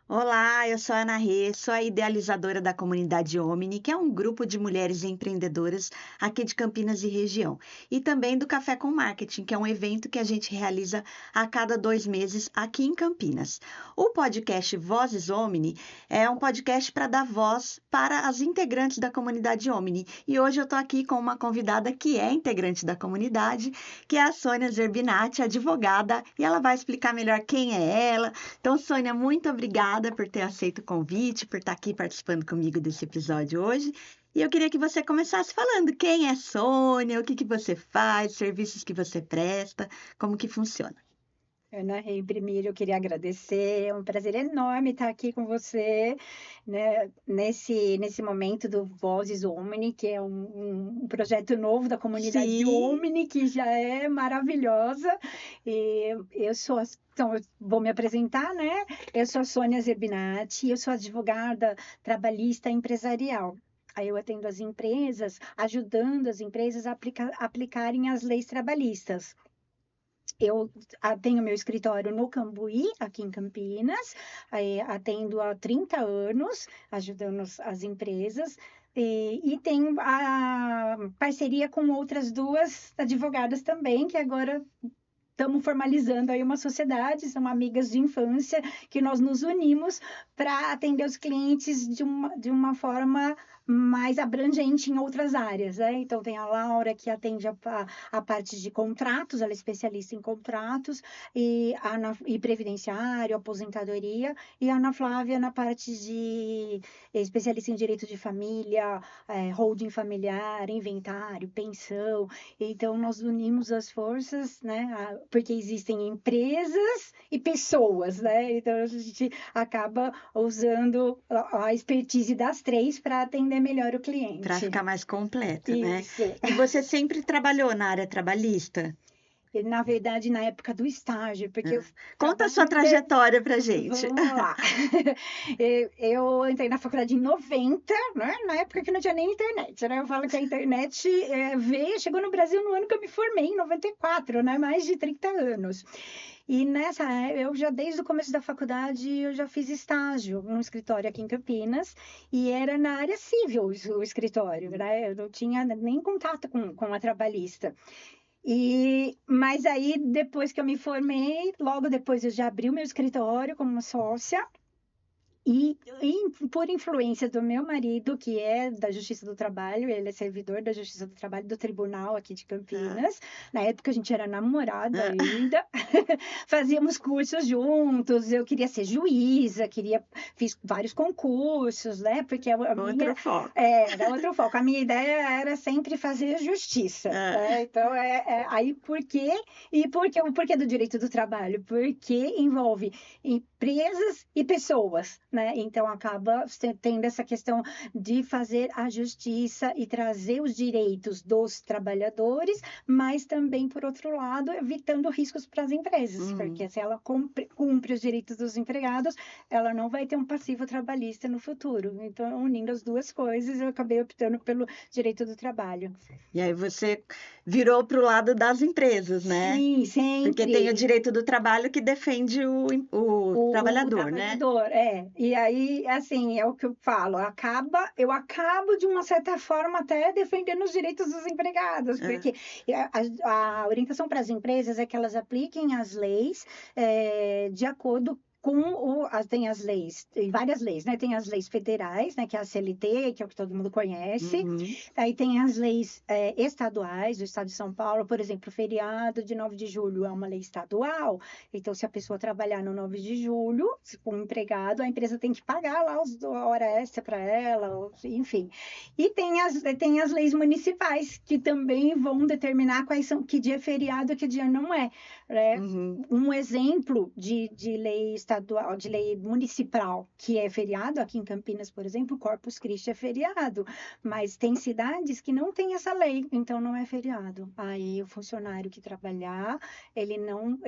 Olá, eu sou a Ana Rê, sou a idealizadora da comunidade Omni, que é um grupo de mulheres empreendedoras aqui de Campinas e região, e também do Café com Marketing, que é um evento que a gente realiza a cada 2 meses aqui em Campinas. O podcast Vozes Omni é um podcast para dar voz para as integrantes da comunidade Omni, e hoje eu estou aqui com uma convidada que é integrante da comunidade, que é a Sônia Zerbinati, advogada, e ela vai explicar melhor quem é ela. Então, Sônia, muito obrigada por ter aceito o convite, por estar aqui participando comigo desse episódio hoje. E eu queria que você começasse falando quem é Sônia, o que você faz, serviços que você presta, como que funciona. Ana, primeiro eu queria agradecer, é um prazer enorme estar aqui com você, né, nesse momento do Vozes Omni, que é um projeto novo da comunidade Sim. Omni, que já é maravilhosa. E então, eu vou me apresentar, né? Eu sou a Sônia Zerbinati, eu sou advogada trabalhista empresarial. Aí eu atendo as empresas, ajudando as empresas a aplicarem as leis trabalhistas. Eu tenho meu escritório no Cambuí, aqui em Campinas, atendo há 30 anos, ajudando as empresas, e tenho a parceria com outras 2 advogadas também, que agora estamos formalizando aí uma sociedade, são amigas de infância, que nós nos unimos para atender os clientes de uma forma mais abrangente em outras áreas, né? Então, tem a Laura, que atende a parte de contratos, ela é especialista em contratos, e previdenciário, aposentadoria, e a Ana Flávia na parte de especialista em direito de família, holding familiar, inventário, pensão. Então, nós unimos as forças, né? Porque existem empresas e pessoas, né? Então, a gente acaba usando a expertise das 3 para atender melhor o cliente. Para ficar mais completa, né? Isso. E você sempre trabalhou na área trabalhista? Na verdade, na época do estágio, porque Conta a sua trajetória pra gente. Vamos lá. Eu entrei na faculdade em 90, né? Na época que não tinha nem internet, né? Eu falo que a internet chegou no Brasil no ano que eu me formei, em 94, né? Mais de 30 anos. E eu já desde o começo da faculdade, eu já fiz estágio num escritório aqui em Campinas, e era na área civil o escritório, né? Eu não tinha nem contato com a trabalhista. Mas aí, depois que eu me formei, logo depois eu já abri o meu escritório como sócia. E por influência do meu marido, que é da Justiça do Trabalho, ele é servidor da Justiça do Trabalho do Tribunal aqui de Campinas. Na época a gente era namorada ainda, fazíamos cursos juntos, eu queria ser juíza, fiz vários concursos, né? Porque Outro foco. Era outro foco. A minha ideia era sempre fazer justiça. Né? Então, aí por quê? E o porquê do direito do trabalho? Porque envolve empresas e pessoas, né? Então, acaba tendo essa questão de fazer a justiça e trazer os direitos dos trabalhadores, mas também, por outro lado, evitando riscos para as empresas, porque se ela cumpre os direitos dos empregados, ela não vai ter um passivo trabalhista no futuro. Então, unindo as 2 coisas, eu acabei optando pelo direito do trabalho. E aí você virou para o lado das empresas, né? Sim, sempre. Porque tem o direito do trabalho que defende o trabalhador, né? E aí, assim, é o que eu falo, eu acabo de uma certa forma até defendendo os direitos dos empregados, porque a orientação para as empresas é que elas apliquem as leis de acordo tem as leis, tem várias leis, né? Tem as leis federais, né? Que é a CLT, que é o que todo mundo conhece. Aí tem as leis estaduais, do estado de São Paulo, por exemplo, o feriado de 9 de julho é uma lei estadual. Então, se a pessoa trabalhar no 9 de julho, com um empregado, a empresa tem que pagar lá a hora extra para ela, enfim. E tem as leis municipais, que também vão determinar que dia é feriado e que dia não é. Né? Um exemplo de lei estadual estadual, de lei municipal, que é feriado. Aqui em Campinas, por exemplo, Corpus Christi é feriado, mas tem cidades que não tem essa lei, então não é feriado. Aí o funcionário que trabalhar, ele não,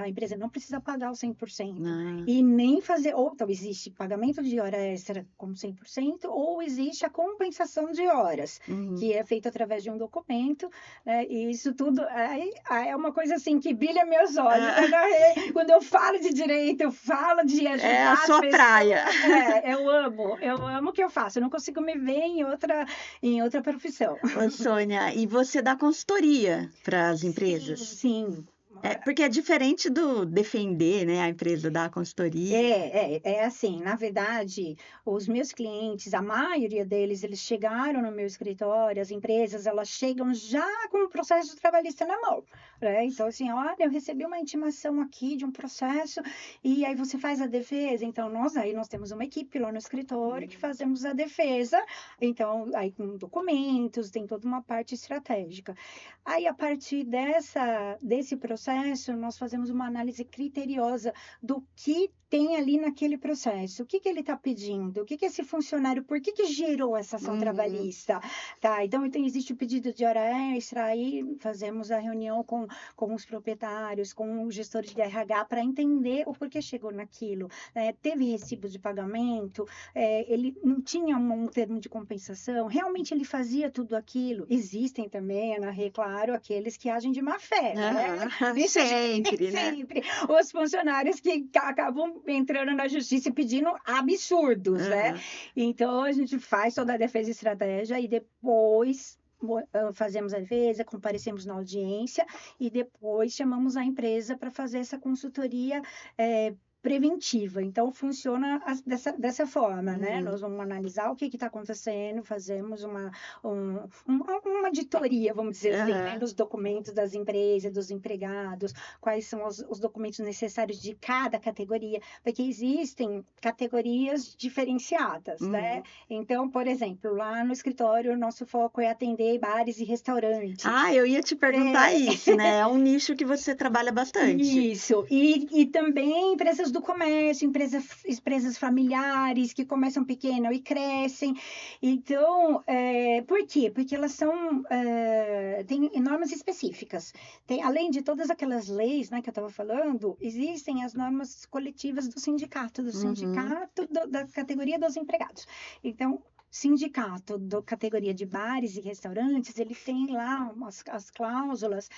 a empresa não precisa pagar o 100%. Ah, E nem fazer, ou então existe pagamento de hora extra com 100%, ou existe a compensação de horas, uhum. que é feito através de um documento, né? E isso tudo aí é uma coisa assim que brilha meus olhos, Ah, né? Quando eu falo de direito, eu falo de é a ajudar as sua praia. pessoas. Eu amo o que eu faço. Eu não consigo me ver em outra profissão. Ô, Sônia, e você dá consultoria para as Sim, empresas? sim. É, porque é diferente do defender, né, a empresa da consultoria. É assim, na verdade, os meus clientes, a maioria deles, eles chegaram no meu escritório, as empresas, elas chegam já com o processo trabalhista na mão, né? Então, assim, olha, eu recebi uma intimação aqui de um processo, e aí você faz a defesa. Então, nós temos uma equipe lá no escritório que fazemos a defesa, então, aí com documentos, tem toda uma parte estratégica. Aí, a partir desse processo, nós fazemos uma análise criteriosa do que tem ali naquele processo, o que que ele está pedindo, o que que esse funcionário, por que que gerou essa ação Uhum, trabalhista, tá? Então existe o pedido de hora extra, aí fazemos a reunião com os proprietários, com os gestores de RH, para entender o porquê chegou naquilo, né? Teve recibo de pagamento, ele não tinha um termo de compensação, realmente ele fazia tudo aquilo. Existem também, Ana Rê, claro, aqueles que agem de má fé, né? aham, Isso a gente sempre, né? sempre. Os funcionários que acabam entrando na justiça e pedindo absurdos, né? Aham. Então, a gente faz toda a defesa e estratégia e depois fazemos a defesa, comparecemos na audiência e depois chamamos a empresa para fazer essa consultoria preventiva. Então, funciona dessa forma, né? Uhum. Nós vamos analisar o que está acontecendo, fazemos uma auditoria, vamos dizer assim, né? Aham. Dos documentos das empresas, dos empregados, quais são os documentos necessários de cada categoria, porque existem categorias diferenciadas, né? Uhum. Então, por exemplo, lá no escritório, o nosso foco é atender bares e restaurantes. Ah, eu ia te perguntar É, isso, né? É um nicho que você trabalha bastante. isso, e também empresas do comércio, empresas familiares que começam pequeno e crescem. Então, por quê? Porque elas têm normas específicas. Além de todas aquelas leis, né, que eu estava falando, existem as normas coletivas do Uhum. sindicato da categoria dos empregados. Então, sindicato da categoria de bares e restaurantes, ele tem lá as cláusulas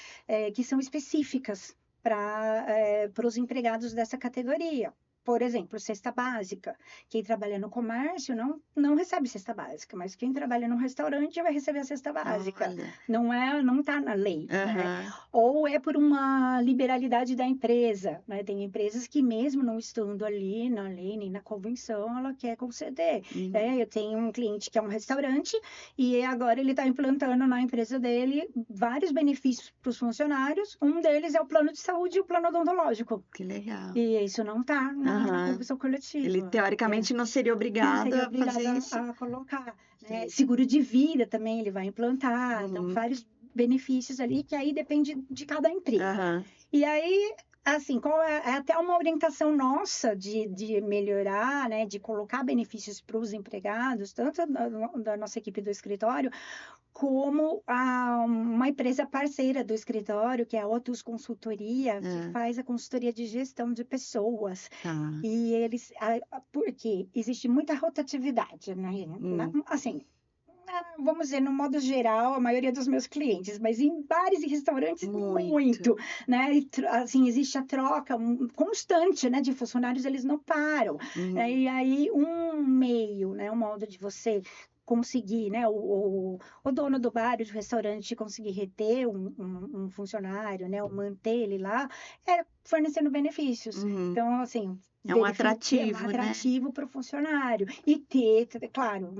que são específicas para os empregados dessa categoria. Por exemplo, cesta básica. Quem trabalha no comércio não recebe cesta básica, mas quem trabalha no restaurante vai receber a cesta básica. Olha. Não está na lei, né? Aham. Ou é por uma liberalidade da empresa, né? Tem empresas que mesmo não estando ali na lei nem na convenção, ela quer conceder. Uhum. Eu tenho um cliente que é um restaurante e agora ele está implantando na empresa dele vários benefícios para os funcionários. Um deles é o plano de saúde e o plano odontológico. Que legal. E isso não está na Aham. convenção Ele coletiva. teoricamente não seria Não obrigado seria a obrigado fazer isso. a colocar, Que né? legal. Seguro de vida também ele vai implantar. Então, Uhum. vários benefícios ali que aí depende de cada empresa. Aham. E aí, assim, qual é até uma orientação nossa de melhorar, né, de colocar benefícios para os empregados, tanto da nossa equipe do escritório, como uma empresa parceira do escritório, que é a Otus Consultoria, que É. faz a consultoria de gestão de pessoas. Tá. E eles, porque existe muita rotatividade, né? Hum. Assim, vamos dizer, no modo geral, a maioria dos meus clientes, mas em bares e restaurantes, Muito. muito, né? E, assim, existe a troca constante, né, de funcionários, eles não param, né? Uhum. E aí, um meio, né, um modo de você conseguir, né, o dono do bar, do restaurante, conseguir reter um funcionário, né, ou manter ele lá, é fornecendo benefícios. Uhum. Então, assim, É um benefício é um atrativo, né? atrativo para o funcionário. E ter, claro,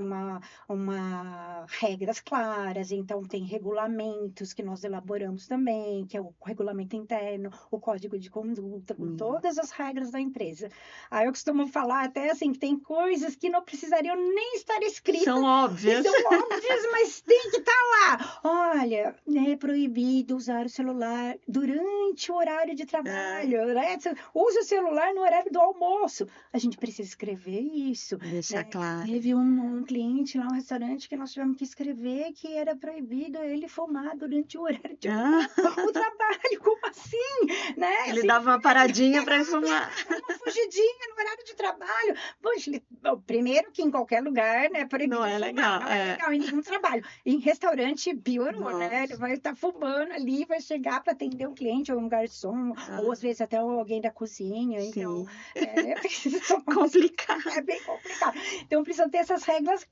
regras claras, então tem regulamentos que nós elaboramos também, que é o regulamento interno, o código de conduta, com Uhum. todas as regras da empresa. Aí eu costumo falar até assim, que tem coisas que não precisariam nem estar escritas, São que óbvias. são óbvias, mas tem que estar lá. Olha, é proibido usar o celular durante o horário de É. trabalho, né? Use o celular no horário do almoço. almoço. A gente precisa escrever isso, Deixar né? claro. Teve um cliente lá, um restaurante, que nós tivemos que escrever que era proibido ele fumar durante o horário de Ah, o trabalho. Como assim? Né? ele Assim, dava uma paradinha para fumar. uma fugidinha no horário de trabalho. Poxa, bom, primeiro que em qualquer lugar, né, é Não proibido é fumar, legal, não é legal em nenhum trabalho. Em restaurante piorou, né? Ele Nossa. vai estar fumando ali, vai chegar para atender o cliente, ou um garçom, ou às Ah, vezes até alguém da cozinha. Então, sim. precisa tomar é Complicado. bem complicado. Então, precisa ter essas regras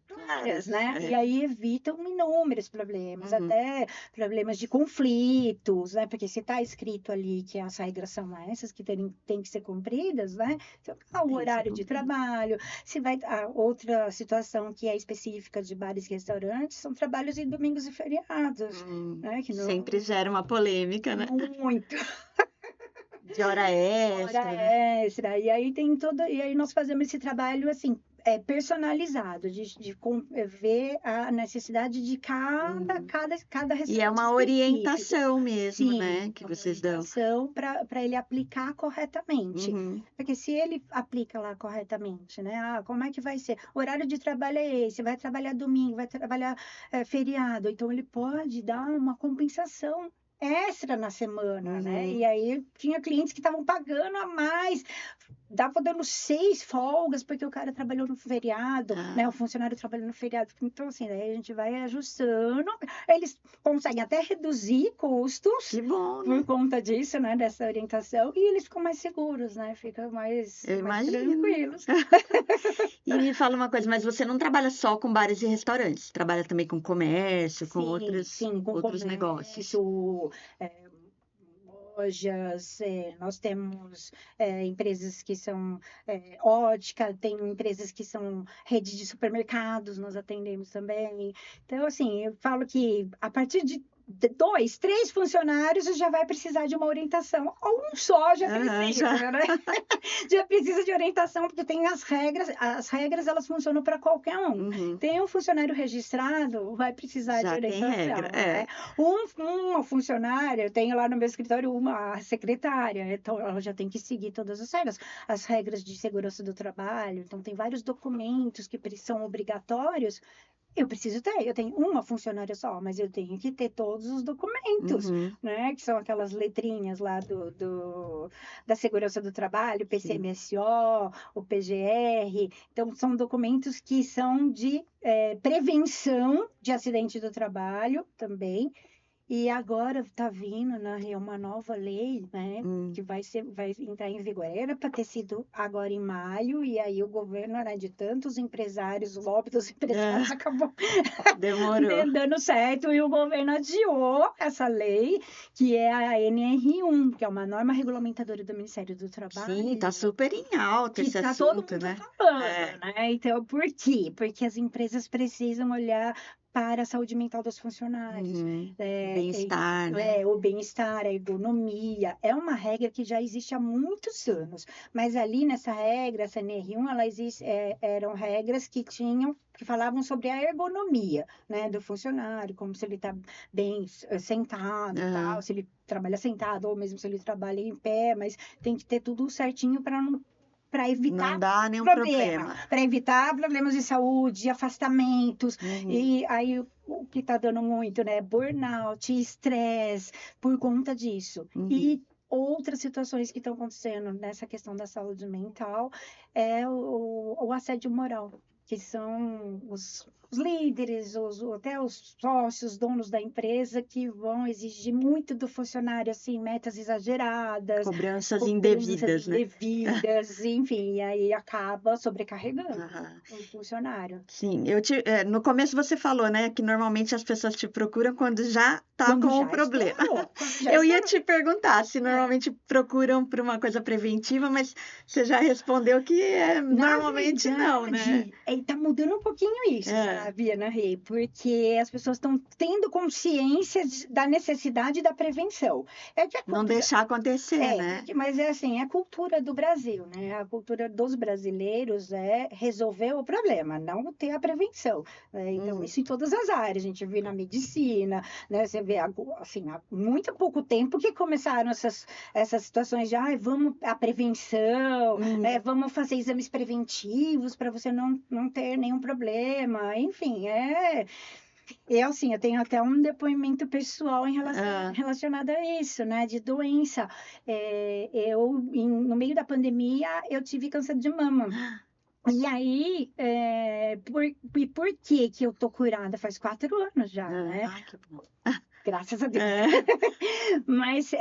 claras, né? E É. aí evitam inúmeros problemas, Uhum. até problemas de conflitos, né? Porque se está escrito ali que as regras são essas que têm que ser cumpridas, né? Então, o Tem que ser horário de cumprido. trabalho, se vai a outra situação que é específica de bares e restaurantes são trabalhos em domingos e feriados, né? Que não Sempre gera uma polêmica, né? muito De hora hora extra, né? extra. E aí tem todo, e aí nós fazemos esse trabalho assim, personalizado, de ver a necessidade de Uhum. cada E é restaurante uma específico. orientação mesmo, Sim, né? Que uma vocês dão. orientação para ele aplicar corretamente. Uhum. Porque se ele aplica lá corretamente, né? Ah, como é que vai ser? O horário de trabalho é esse, vai trabalhar domingo, vai trabalhar feriado, então ele pode dar uma compensação extra na semana, né? E Uhum. aí tinha clientes que estavam pagando a mais, dava dando 6 folgas porque o cara trabalhou no feriado, né? O Ah, funcionário trabalhou no feriado. Então, assim, daí a gente vai ajustando. Eles conseguem até reduzir custos que bom, por né? conta disso, né? Dessa orientação, e eles ficam mais seguros, né? Ficam Eu mais imagino. tranquilos. E me fala uma coisa, mas você não trabalha só com bares e restaurantes, trabalha também com comércio, com Sim, sim, com outros negócios. comércio, lojas, nós temos empresas que são ótica, tem empresas que são rede de supermercados, nós atendemos também. Então, assim, eu falo que a partir de 2, 3 funcionários já vai precisar de uma orientação, ou um só já Aham, já, precisa, né? Já precisa de orientação, porque tem as regras elas funcionam para qualquer um. uhum, Tem um funcionário registrado, vai precisar de já tem regra. orientação, né? Uma funcionária, eu tenho lá no meu escritório uma secretária, então ela já tem que seguir todas as regras de segurança do trabalho, então tem vários documentos que são obrigatórios. Eu preciso ter, eu tenho uma funcionária só, mas eu tenho que ter todos os documentos, Uhum, né? Que são aquelas letrinhas lá da segurança do trabalho, sim. PCMSO, o PGR. Então, são documentos que são de prevenção de acidente do trabalho também. E agora está vindo, uma nova lei, né, Hum. que vai entrar em vigor. Era para ter sido agora em maio, e aí o governo, era de tantos empresários, o lobby dos empresários É, acabou demorou. dando certo, e o governo adiou essa lei, que é a NR1, que é uma norma regulamentadora do Ministério do Sim, tá Trabalho, super em alta que esse está todo assunto, mundo né? falando, É, né? Então, por quê? Porque as empresas precisam olhar para a saúde mental dos funcionários. uhum. É, Bem-estar, né? o bem-estar, a ergonomia, é uma regra que já existe há muitos anos, mas ali nessa regra, essa NR1, eram regras que falavam sobre a ergonomia, né, do funcionário, como se ele está bem sentado, tal, Aham. se ele trabalha sentado, ou mesmo se ele trabalha em pé, mas tem que ter tudo certinho para Não evitar dá nenhum problema. para evitar problemas de saúde, afastamentos, Uhum, e aí o que está dando muito, né? Burnout, estresse, por conta disso. uhum. E outras situações que estão acontecendo nessa questão da saúde mental é o assédio moral, que são os líderes, até os sócios, donos da empresa, que vão exigir muito do funcionário, assim, metas exageradas, Cobranças cobranças indevidas, né? indevidas, enfim, e aí acaba sobrecarregando Aham. o funcionário. Sim, no começo você falou, né, que normalmente as pessoas te procuram quando já tá Quando com o já problema. estourou, quando já Eu ia estourou. te perguntar se É. normalmente procuram por uma coisa preventiva, mas você já respondeu que Na normalmente não, né? verdade, E tá mudando um pouquinho isso, sabe, Ana Rê? Porque as pessoas estão tendo consciência da necessidade da prevenção. É que a Não cultura... deixar acontecer, né? Mas é assim, é a cultura do Brasil, né? A cultura dos brasileiros é resolver o problema, não ter a prevenção, né? Então, isso em todas as áreas. A gente vê na medicina, né? Você vê, assim, há muito pouco tempo que começaram essas situações de, vamos a prevenção, vamos fazer exames preventivos para você não ter nenhum problema. Enfim, assim, eu tenho até um depoimento pessoal relacionado a isso, né? De doença. No meio da pandemia, eu tive câncer de mama. E aí, por que eu tô curada? Faz 4 anos já, né? Ai, que bom. Graças a Deus. Mas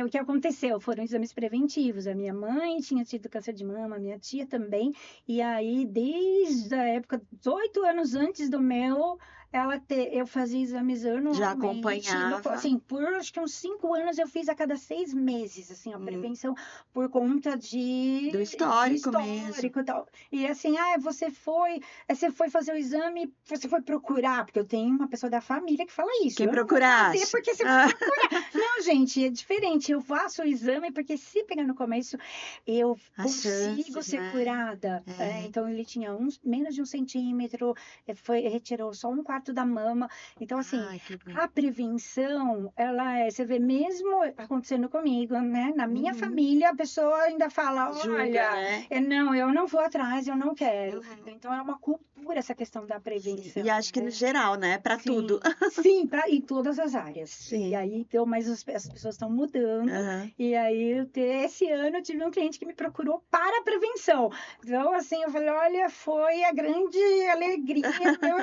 o que aconteceu? Foram exames preventivos. A minha mãe tinha tido câncer de mama, a minha tia também. E aí, desde a época, 18 anos antes do meu, eu fazia exames anualmente. Já acompanhava. Assim, por acho que uns 5 anos eu fiz a cada 6 meses, assim, a prevenção por conta do histórico mesmo. E tal. E assim, você foi fazer o exame, você foi procurar, porque eu tenho uma pessoa da família que fala isso. Quem procurar? Porque você vai procurar. Não, gente, é diferente. Eu faço o exame porque se pegar no começo, eu consigo ser curada. Então, ele tinha menos de 1 centímetro, retirou só 1/4 da mama. Então, assim, a prevenção, você vê mesmo acontecendo comigo, né? Na minha família, a pessoa ainda fala, olha, não, eu não vou atrás, eu não quero. Então, é uma cultura essa questão da prevenção. E acho que no geral, né? Para tudo. Sim, em todas as áreas. Sim. E aí, então, mas as pessoas estão mudando. E aí, esse ano, eu tive um cliente que me procurou para a prevenção. Então, assim, eu falei, olha, foi a grande alegria,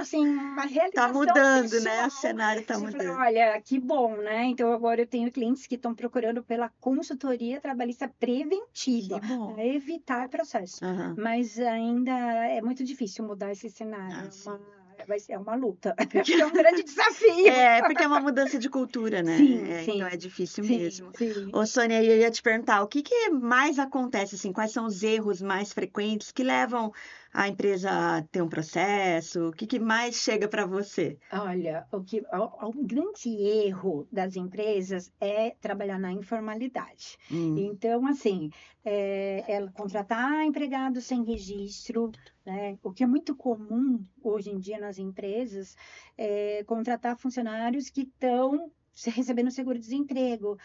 assim, uma realização Tá mudando, pessoal. né? O cenário tá mudando. Eu falei, olha, que bom, né? Então, agora eu tenho clientes que estão procurando pela consultoria trabalhista preventiva, para evitar processo. Mas ainda é muito difícil mudar esse cenário. É uma luta. É um grande desafio. Porque é uma mudança de cultura, né? Sim. Então é difícil mesmo. Sim. Ô, Sônia, eu ia te perguntar, o que mais acontece, assim, quais são os erros mais frequentes que levam a empresa a ter um processo? O que mais chega para você? Olha, o grande erro das empresas é trabalhar na informalidade. Então, assim, ela contratar empregados sem registro, né? O que é muito comum hoje em dia nas empresas é contratar funcionários que estão recebendo seguro-desemprego.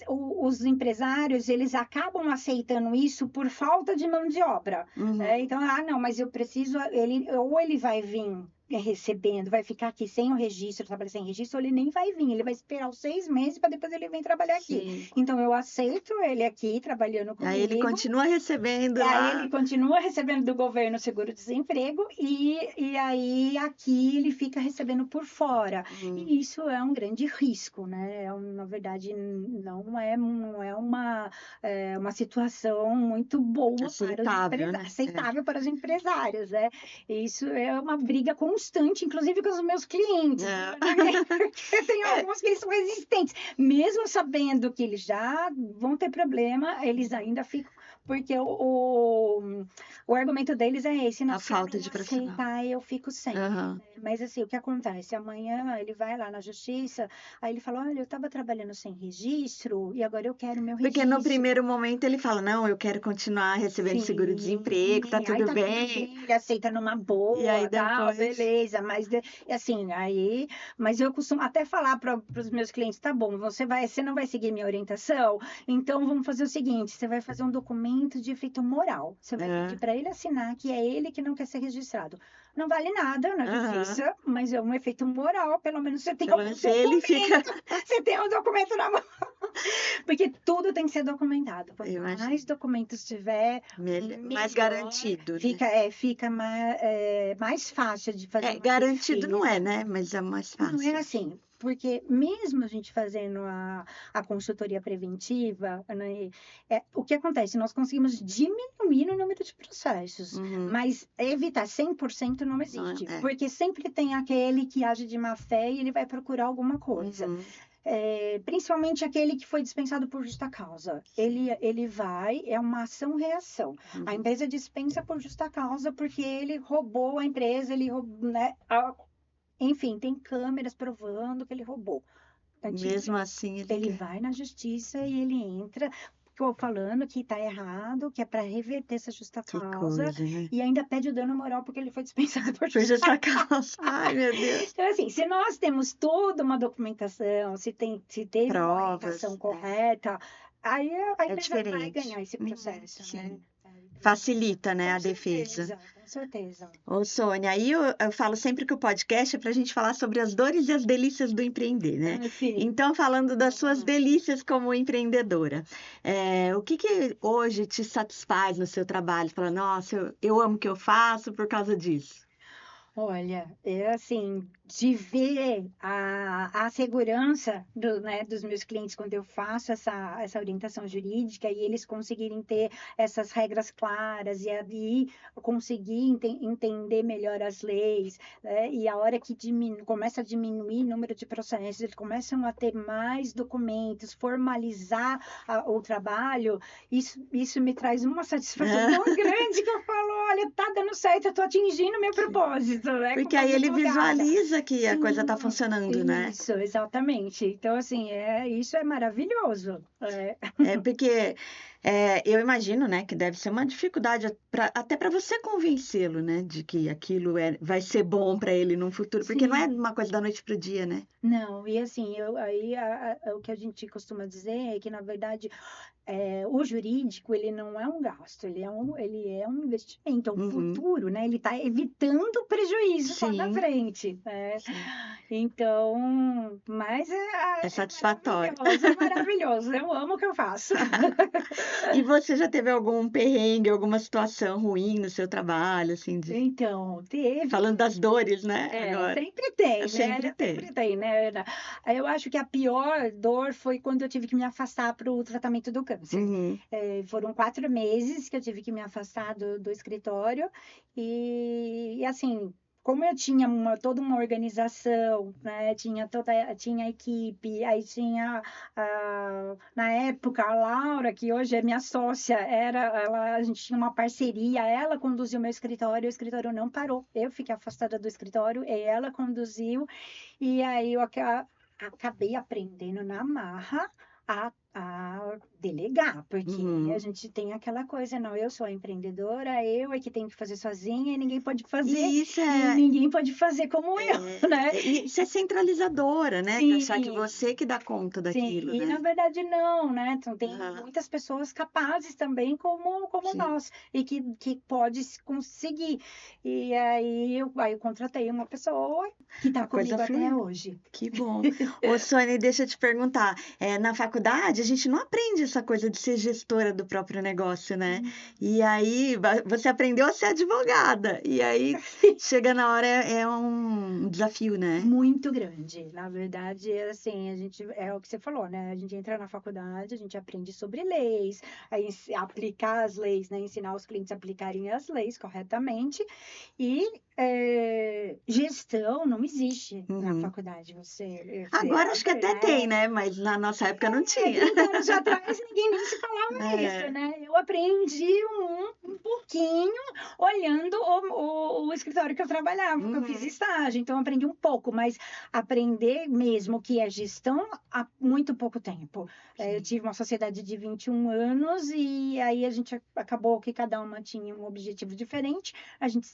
Os empresários, eles acabam aceitando isso por falta de mão de obra. Né? Então, não, mas eu preciso... Ou ele vai vir recebendo, vai ficar aqui sem o registro, trabalhar sem registro, ou ele nem vai vir, ele vai esperar os 6 meses para depois ele vir trabalhar aqui. Então, eu aceito ele aqui, trabalhando comigo. Aí ele continua recebendo Aí ele continua recebendo do governo seguro-desemprego e aí aqui ele fica recebendo por fora. E isso é um grande risco, né? Na verdade, não é uma situação muito boa aceitável para os empresários, né? Isso é uma briga constante, inclusive com os meus clientes. Porque tem alguns que eles são resistentes. Mesmo sabendo que eles já vão ter problema, eles ainda ficam... Porque o argumento deles é esse, a falta de profissional. Aceitar, eu fico sem. Mas assim, o que acontece? Amanhã ele vai lá na justiça, aí ele fala, olha, eu estava trabalhando sem registro e agora eu quero meu registro. Porque no primeiro momento ele fala, não, eu quero continuar recebendo seguro-desemprego, tá tudo bem. Ele aceita numa boa, e aí depois... beleza, mas assim, mas eu costumo até falar para os meus clientes, tá bom, você não vai seguir minha orientação, então vamos fazer o seguinte, você vai fazer um documento de efeito moral. Você vai pedir para ele assinar que é ele que não quer ser registrado. Não vale nada na justiça, mas é um efeito moral. Pelo menos você tem você tem um documento na mão. Porque tudo tem que ser documentado. Quanto mais documentos tiver, mais garantido. Fica mais fácil de fazer. Garantido não é, né? Mas é mais fácil. Não é assim. Porque mesmo a gente fazendo a consultoria preventiva, né, o que acontece? Nós conseguimos diminuir o número de processos, mas evitar 100% não existe. Porque sempre tem aquele que age de má fé e ele vai procurar alguma coisa. principalmente aquele que foi dispensado por justa causa. Ele vai, é uma ação-reação. A empresa dispensa por justa causa porque ele roubou a empresa, ele roubou, né? Enfim, tem câmeras provando que ele roubou. Mesmo assim, Ele vai na justiça e ele entra falando que está errado, que é para reverter essa justa Que causa, coisa, né? e ainda pede o dano moral porque ele foi dispensado por Por justa justa causa. Ai, meu Deus. Então, assim, se nós temos toda uma documentação, se teve uma Provas. orientação correta, aí a É empresa vai diferente. ganhar esse processo, né? Sim. Facilita, né, a Com defesa. certeza, com certeza. Ô, Sônia, aí eu falo sempre que o podcast é para a gente falar sobre as dores e as delícias do empreender, né? Ah, sim. Então, falando das suas delícias como empreendedora, o que hoje te satisfaz no seu trabalho? Fala, nossa, eu amo o que eu faço por causa disso. Olha, é assim, de ver a segurança né, dos meus clientes quando eu faço essa orientação jurídica e eles conseguirem ter essas regras claras e aí conseguir entender melhor as leis, né, e a hora que começa a diminuir o número de processos, eles começam a ter mais documentos, formalizar o trabalho, isso me traz uma satisfação tão grande que eu falo, olha, tá dando certo, eu tô atingindo o meu propósito. Porque aí ele visualiza que a coisa está funcionando, né? Isso, exatamente. Então, assim, isso é maravilhoso. Porque eu imagino, né, que deve ser uma dificuldade até para você convencê-lo, né, de que aquilo vai ser bom para ele no futuro, porque não é Sim. uma coisa da noite para o dia, né? Não, e assim, o que a gente costuma dizer é que, na verdade, o jurídico, ele não é um gasto, ele é um investimento, é um futuro, né? Ele está evitando prejuízo lá na Sim. frente, né? Sim. Então, mas É satisfatório. é maravilhoso, eu amo o que eu faço. E você já teve algum perrengue, alguma situação ruim no seu trabalho, assim, Então, teve. falando das dores, né? Agora. Sempre tem, né? Sempre tem. Sempre tem, né, Ana? Eu acho que a pior dor foi quando eu tive que me afastar para o tratamento do câncer. Foram 4 meses que eu tive que me afastar do escritório e assim, como eu tinha toda uma organização, né? Tinha a equipe, aí tinha na época a Laura, que hoje é minha sócia, a gente tinha uma parceria, ela conduziu meu escritório, o escritório não parou. Eu fiquei afastada do escritório, e ela conduziu, e aí eu acabei aprendendo na marra a delegar, porque a gente tem aquela coisa, não, eu sou a empreendedora, eu é que tenho que fazer sozinha e ninguém pode fazer, e ninguém pode fazer como eu, né? E isso é centralizadora, né? Sim. Achar que você que dá conta daquilo, Sim, e né? na verdade não, né? Então, tem muitas pessoas capazes também como nós, e que pode conseguir. E aí eu contratei uma pessoa que está comigo até hoje. Que bom. Ô, Sônia, deixa eu te perguntar, na faculdade a gente não aprende essa coisa de ser gestora do próprio negócio, né? E aí você aprendeu a ser advogada, e aí chega na hora, é um desafio, né? Muito grande. Na verdade, assim, é o que você falou, né? A gente entra na faculdade, a gente aprende sobre leis, aplicar as leis, né? Ensinar os clientes a aplicarem as leis corretamente. E gestão não existe na faculdade. Agora acho que até tem, né? Mas na nossa época não tinha. 30 anos atrás ninguém nem se falava isso, né? Eu aprendi um pouquinho olhando o escritório que eu trabalhava, que eu fiz estágio, então eu aprendi um pouco, mas aprender mesmo que é gestão há muito pouco tempo. Eu tive uma sociedade de 21 anos e aí a gente acabou que cada uma tinha um objetivo diferente,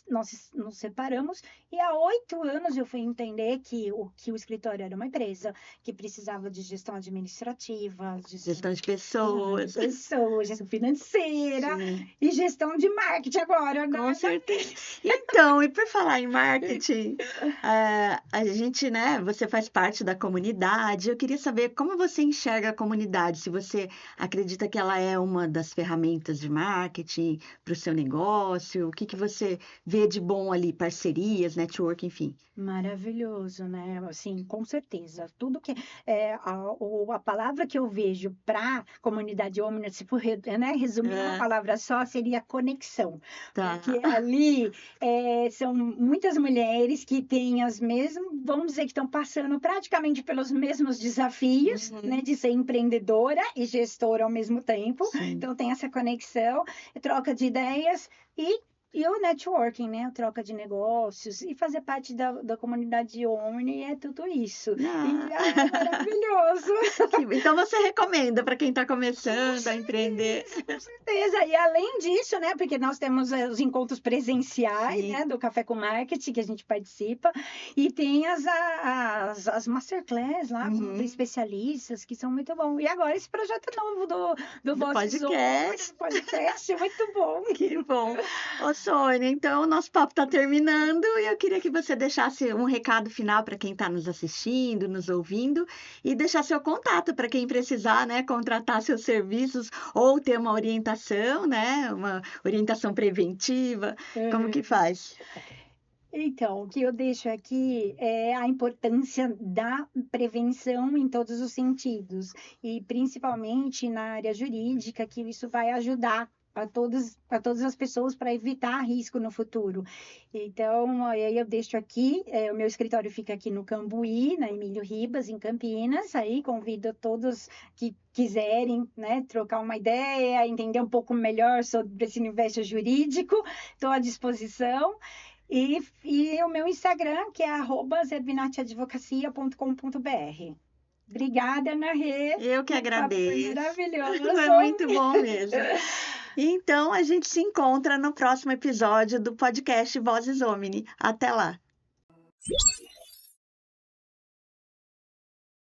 nós nos separamos e há 8 anos eu fui entender que o escritório era uma empresa, que precisava de gestão administrativa, gestão de pessoas, gestão financeira e gestão de marketing agora, né? Com certeza. Então, e por falar em marketing, a gente, né, você faz parte da comunidade. Eu queria saber como você enxerga a comunidade, se você acredita que ela é uma das ferramentas de marketing para o seu negócio, o que você vê de bom ali parcerias, network, enfim. Maravilhoso, né? Assim, com certeza. Tudo que a palavra que eu vejo para comunidade Omni, se for resumir uma Ah, palavra só, seria conexão. tá. Porque ali são muitas mulheres que têm as mesmas, vamos dizer que estão passando praticamente pelos mesmos desafios, né, Uhum, de ser empreendedora e gestora ao mesmo tempo. sim. Então tem essa conexão, troca de ideias e o networking, né? A troca de negócios e fazer parte da comunidade Omni é tudo isso. Ah, E é maravilhoso. então você recomenda para quem está Com começando a empreender? certeza, com certeza. E além disso, né? Porque nós temos os encontros presenciais, Sim. né? Do Café com Marketing, que a gente participa, e tem as masterclass lá com Uhum. especialistas, que são muito bom. E agora esse projeto novo do Do Vozes Omni, podcast. do podcast, é muito bom. Que bom. Ô, Sônia, então o nosso papo está terminando e eu queria que você deixasse um recado final para quem está nos assistindo, nos ouvindo e deixar seu contato para quem precisar, né, contratar seus serviços ou ter uma orientação, né, uma orientação preventiva. Como que faz? Então, o que eu deixo aqui é a importância da prevenção em todos os sentidos, e principalmente na área jurídica, que isso vai ajudar a todas as pessoas para evitar risco no futuro. Então, aí eu deixo aqui, o meu escritório fica aqui no Cambuí, na Emílio Ribas, em Campinas, aí convido todos que quiserem, né, trocar uma ideia, entender um pouco melhor sobre esse universo jurídico, estou à disposição. E o meu Instagram, que é @zerbinatiadvocacia.com.br. Obrigada, Ana Rê. Eu que O papo foi agradeço. maravilhoso. É muito bom mesmo. Então a gente se encontra no próximo episódio do podcast Vozes Omni. Até lá.